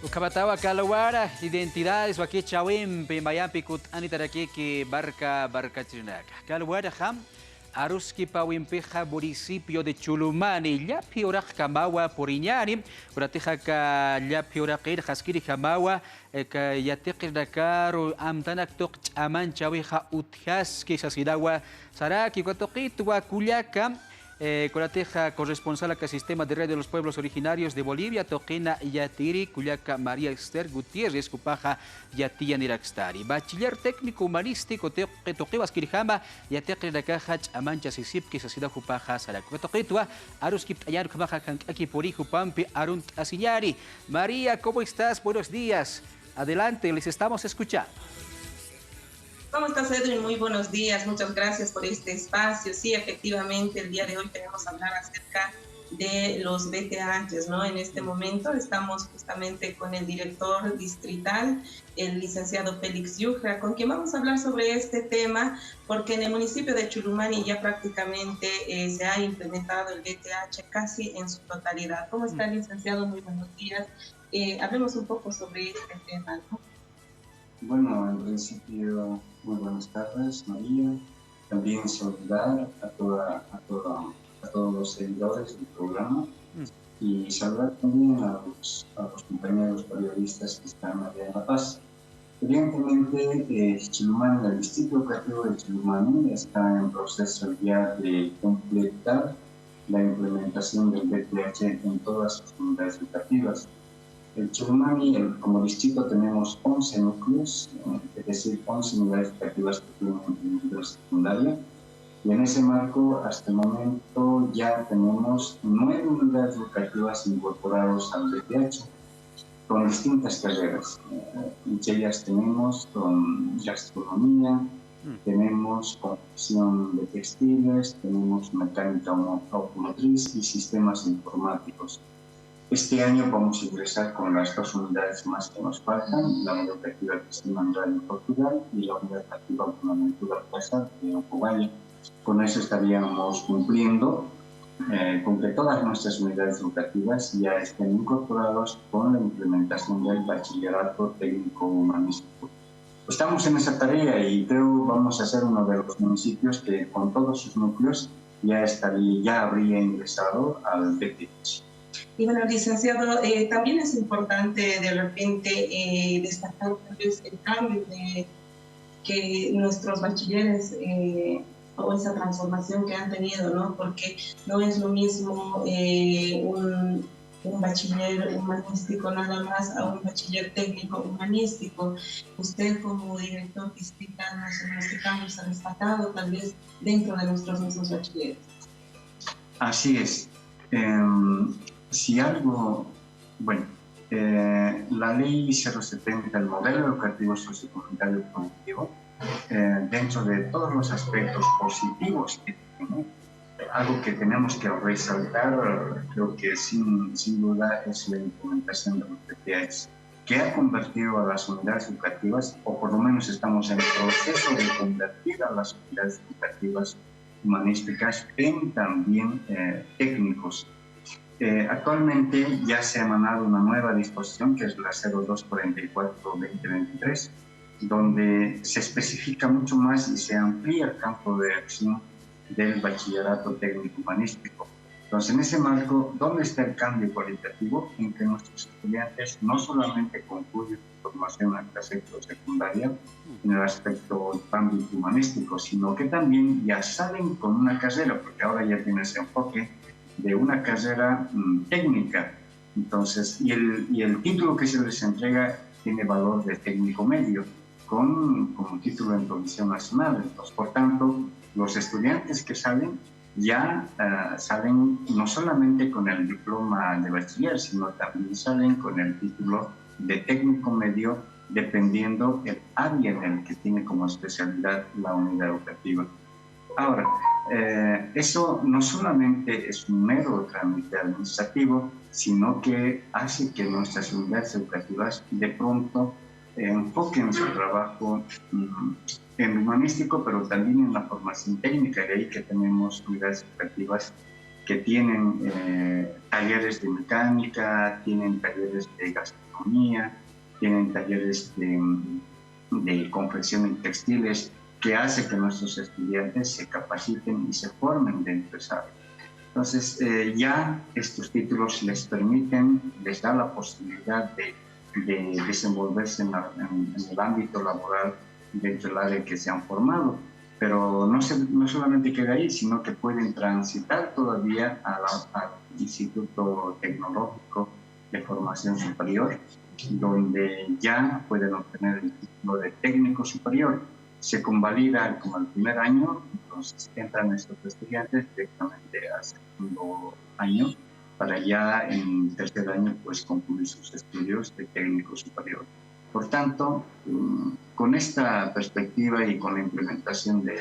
Ukabatawa kalawara identidades waki chawimpi mayampi kut anitaraki barca chinaca. Kalawara ham aruski pawimpeja municipio de Chulumani llapi orak kamawa poriñani uratija ka llapi orakir haskiri kamawa ka yatekir dakaru amtanak tok aman chawija utjaski sasidawa saraki kwatokitwa kulyaka Corateja, corresponsal al Sistema de Red de los Pueblos Originarios de Bolivia, Toquena Yatiri, Cuyaca María Esther Gutiérrez, Cupaja Yatia Niraxtari. Bachiller técnico humanístico, Toquebas Kirijama, Yatekre de Cajach, Amancha Sisip, que Sasida Cupaja Sarac. Toquetua, Aruskip Ayar Kumaja aquí por hijo Pampi, Arunt Asiñari. María, ¿cómo estás? Buenos días. Adelante, les estamos escuchando. ¿Cómo estás, Edwin? Muy buenos días, muchas gracias por este espacio. Sí, efectivamente, el día de hoy queremos hablar acerca de los BTHs, ¿no? En este momento estamos justamente con el director distrital, el licenciado Félix Yujra, con quien vamos a hablar sobre este tema, porque en el municipio de Chulumani ya prácticamente se ha implementado el BTH casi en su totalidad. ¿Cómo está, licenciado? Muy buenos días. Hablemos un poco sobre este tema, ¿no? Bueno, en principio, muy buenas tardes, María. También saludar a todos los seguidores del programa y saludar también a los compañeros periodistas que están allá en La Paz. Evidentemente, Chilumani, el distrito educativo de Chilumani está en proceso ya de completar la implementación del BTH en todas sus unidades educativas. En Chilumani, como distrito, tenemos 11 núcleos, es decir, 11 unidades educativas que tienen nivel secundaria. Y en ese marco, hasta el momento, ya tenemos 9 unidades educativas incorporadas al BTH, con distintas carreras. Entre ellas tenemos con gastronomía, tenemos confección de textiles, tenemos mecánica automotriz y sistemas informáticos. Este año vamos a ingresar con las 2 unidades más que nos faltan, la unidad educativa de Sistema Rural en Portugal y la unidad educativa Buenaventura Casa de Ocovalle. Con eso estaríamos cumpliendo con que todas nuestras unidades educativas ya estén incorporadas con la implementación del bachillerato técnico humanístico. Estamos en esa tarea y creo vamos a ser uno de los municipios que con todos sus núcleos ya habría ingresado al BTH. Y bueno, licenciado, también es importante de repente destacar tal vez el cambio que nuestros bachilleres o esa transformación que han tenido, ¿no? Porque no es lo mismo un bachiller humanístico nada más a un bachiller técnico humanístico. Usted como director distrital nacional, ¿qué cambios ha destacado tal vez dentro de nuestros mismos bachilleres? Así es. Si algo, bueno, la ley 070, el modelo educativo sociocomunitario productivo, dentro de todos los aspectos positivos que tiene, algo que tenemos que resaltar, creo que sin duda es la implementación de los BTH, que ha convertido a las unidades educativas, o por lo menos estamos en el proceso de convertir a las unidades educativas humanísticas en también técnicos. Actualmente ya se ha emanado una nueva disposición que es la 0244-2023, donde se especifica mucho más y se amplía el campo de acción del bachillerato técnico humanístico. Entonces, en ese marco, ¿dónde está el cambio cualitativo? En que nuestros estudiantes no solamente concluyen su formación hasta sexto secundaria en el aspecto ámbito humanístico, sino que también ya salen con una carrera, porque ahora ya tiene ese enfoque de una carrera técnica. Entonces, y el título que se les entrega tiene valor de técnico medio, como título en provisión nacional. Entonces, por tanto, los estudiantes que salen ya salen no solamente con el diploma de bachiller, sino también salen con el título de técnico medio, dependiendo del área en el que tiene como especialidad la unidad educativa. Ahora, eso no solamente es un mero trámite administrativo, sino que hace que nuestras unidades educativas de pronto enfoquen su trabajo en humanístico, pero también en la formación técnica. De ahí que tenemos unidades educativas que tienen talleres de mecánica, tienen talleres de gastronomía, tienen talleres de confección en textiles, que hace que nuestros estudiantes se capaciten y se formen de empresarios. Entonces, ya estos títulos les permiten, les da la posibilidad de desenvolverse en el ámbito laboral dentro del área que se han formado. Pero no solamente queda ahí, sino que pueden transitar todavía al Instituto Tecnológico de Formación Superior, donde ya pueden obtener el título de técnico superior. Se convalida como el primer año, entonces entran estos estudiantes directamente al segundo año, para ya en tercer año pues concluir sus estudios de técnico superior. Por tanto, con esta perspectiva y con la implementación de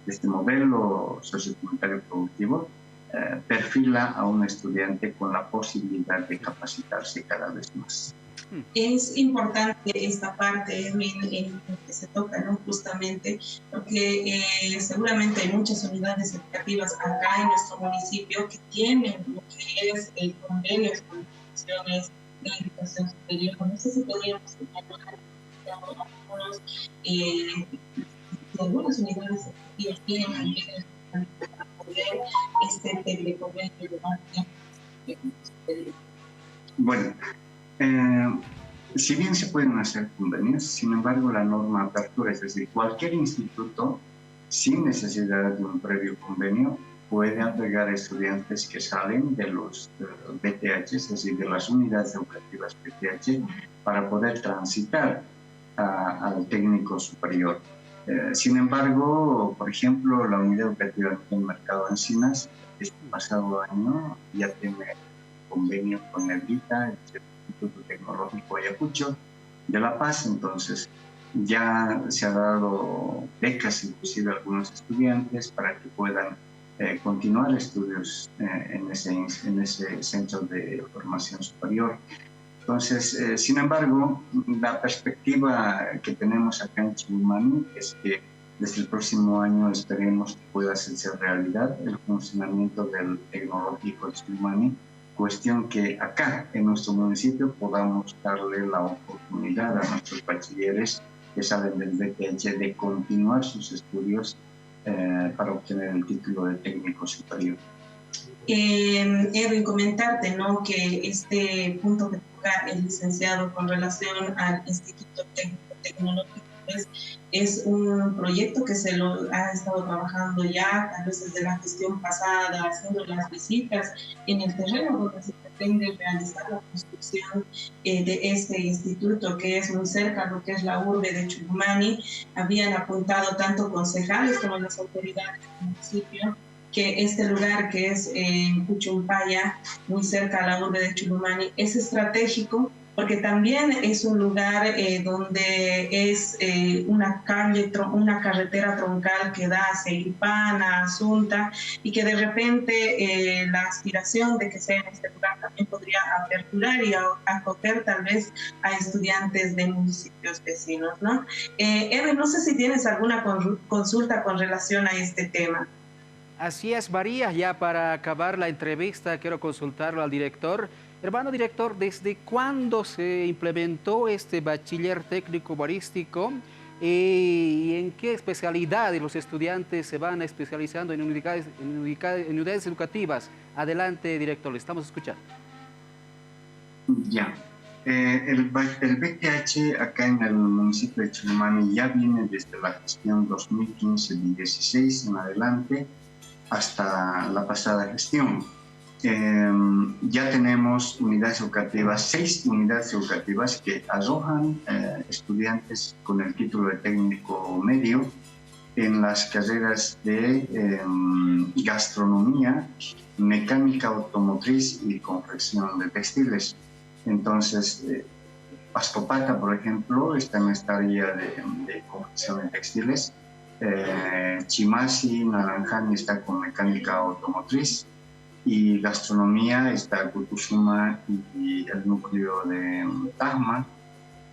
este modelo sociocomunitario productivo, perfila a un estudiante con la posibilidad de capacitarse cada vez más. Es importante esta parte, Edwin, en que se toca, ¿no? Justamente porque seguramente hay muchas unidades educativas acá en nuestro municipio que tienen lo que es el convenio con instituciones de educación superior. No sé si podríamos señalar algunas unidades educativas tienen para poder este convenio de educación superior. Bueno, si bien se pueden hacer convenios, sin embargo la norma de apertura, es decir, cualquier instituto sin necesidad de un previo convenio puede albergar estudiantes que salen de los BTH, es decir, de las unidades educativas BTH, para poder transitar al técnico superior. Sin embargo, por ejemplo, la unidad educativa del Mercado Encinas, este pasado año ya tiene convenio con el ITA, el Instituto Tecnológico Ayacucho de La Paz. Entonces ya se ha dado becas inclusive a algunos estudiantes para que puedan continuar estudios en ese centro de formación superior. Entonces, sin embargo, la perspectiva que tenemos acá en Chilumani es que desde el próximo año esperemos que pueda hacerse realidad el funcionamiento del tecnológico de Chilumani, cuestión que acá en nuestro municipio podamos darle la oportunidad a nuestros bachilleres que salen del BTH de continuar sus estudios para obtener el título de técnico superior. Edwin, comentarte, ¿no?, que este punto que toca el licenciado con relación al Instituto Técnico Tecnológico es un proyecto que se lo ha estado trabajando ya, tal vez desde la gestión pasada, haciendo las visitas en el terreno donde se pretende realizar la construcción de este instituto, que es muy cerca a lo que es la urbe de Chulumani. Habían apuntado tanto concejales como las autoridades del municipio que este lugar, que es en Puchumpaya, muy cerca a la urbe de Chulumani, es estratégico porque también es un lugar donde es una carretera troncal que da hacia Ilpana, Asunta, y que de repente la aspiración de que sea en este lugar también podría aperturar y acoger tal vez a estudiantes de municipios vecinos, ¿no? Edwin, no sé si tienes alguna consulta con relación a este tema. Así es, María. Ya para acabar la entrevista quiero consultarlo al director. Hermano director, ¿desde cuándo se implementó este bachiller técnico barístico y en qué especialidades los estudiantes se van especializando en unidades educativas? Adelante, director, le estamos escuchando. Ya. El BTH acá en el municipio de Chilumani ya viene desde la gestión 2015-16 en adelante hasta la pasada gestión. Ya tenemos unidades educativas, 6 unidades educativas que arrojan estudiantes con el título de técnico medio en las carreras de gastronomía, mecánica automotriz y confección de textiles. Entonces, Pascopata, por ejemplo, está en esta área de confección de textiles. Chimasi, Naranjani está con mecánica automotriz, y gastronomía está Cutusuma y el núcleo de Tajma.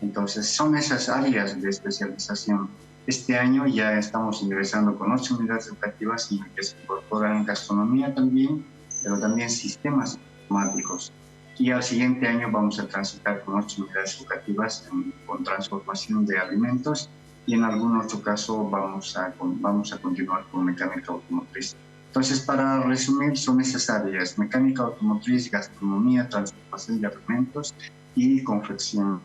Entonces son esas áreas de especialización. Este año ya estamos ingresando con 8 unidades educativas y que se incorporan gastronomía también, pero también sistemas informáticos. Y al siguiente año vamos a transitar con 8 unidades educativas con transformación de alimentos y en algún otro caso vamos a continuar con mecánica automotriz. Entonces, para resumir, son esas áreas: mecánica automotriz, gastronomía, transformación de alimentos y confección.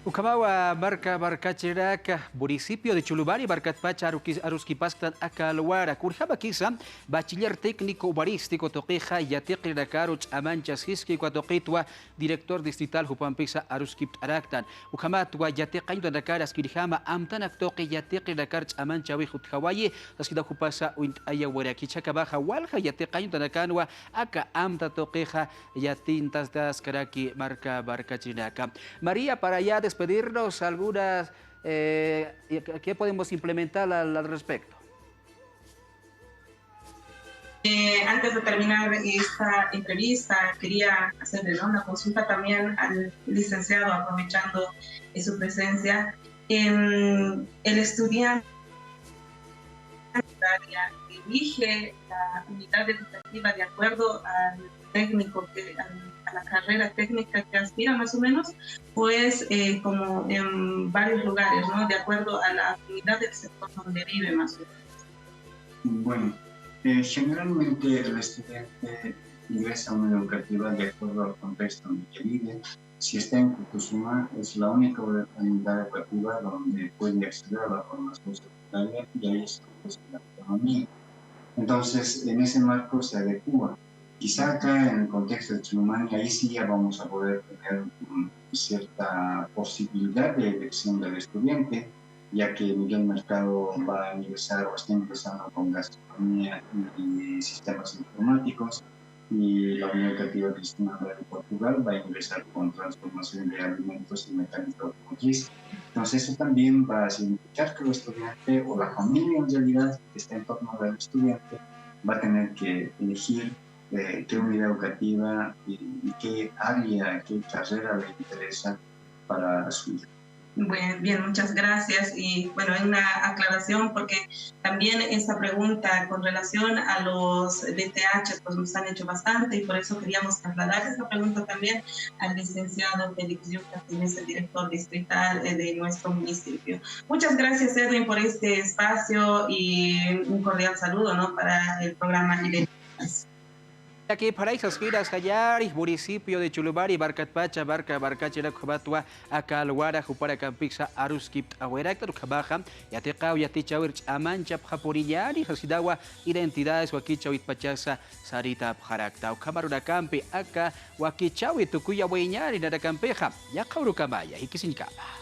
Ukamawa barca cheraca, municipio de Chulubari, Barcatpacha, Aruskipastan, Acalwara, Kurjaba Kisa, bachiller técnico humorístico, Toqueja, Yatequi Rakaruch, Amanchas Hiski, Cuatoquitwa, director distrital Jupampisa, Aruskip Araktan, Ukamatwa, Yateqain Rakaras, Kirijama, Amtanak Toque, Yatequi Rakarch, Amancha, Wihut Hawaii, Askida Jupasa, Uint Ayawara, Kichakabaja, Walja, Yateqain Rakanwa, Aka Amta Toqueja, Yatintas das Karaki, barca cheraca. María, para allá despedirnos, algunas, ¿qué podemos implementar al respecto? Antes de terminar esta entrevista, quería hacerle una consulta también al licenciado, aprovechando su presencia. El estudiante elige la unidad educativa de acuerdo al técnico, a la carrera técnica que aspira más o menos, pues como en varios lugares, ¿no? De acuerdo a la afinidad del sector donde vive más o menos. Bueno, generalmente el estudiante ingresa a una educativa de acuerdo al contexto en el que vive. Si está en Cucuzuma, es la única unidad educativa donde puede acceder a la formación secundaria y ahí es la autonomía. Entonces, en ese marco se adecua. Quizá acá en el contexto de Chulumani, ahí sí ya vamos a poder tener cierta posibilidad de elección del estudiante, ya que Miguel Mercado va a ingresar o está ingresando con gastronomía y sistemas informáticos, y la Unidad Educativa Cristiana de Portugal va a ingresar con transformación de alimentos y mecánica automotriz. Entonces eso también va a significar que el estudiante o la familia en realidad que está en torno al estudiante va a tener que elegir qué unidad educativa y qué área, qué carrera le interesa para su hijo. Bien, muchas gracias. Y bueno, hay una aclaración porque también esta pregunta con relación a los BTH pues nos han hecho bastante y por eso queríamos trasladar esta pregunta también al licenciado Félix Yucas, quien es el director distrital de nuestro municipio. Muchas gracias, Edwin, por este espacio y un cordial saludo, ¿no?, para el programa Identidades. Aquí para esas giras Hayari, municipio de Chulubari, Barcatpacha, Barcachera, Kubatua, Acalwara, Jupara Campixa, Aruskip, Ahuerakta, Kabaja, Yateca, Yatichawirch, Amancha, Japurillari, Hasidawa, Identidades, Wakicha, Pachasa, Sarita, Harakta, Kamaruna Campi, Aka, Wakichawi, Tukuya, Weñari, Narakampeja, Yakaurukamaya, Hikisinkaba.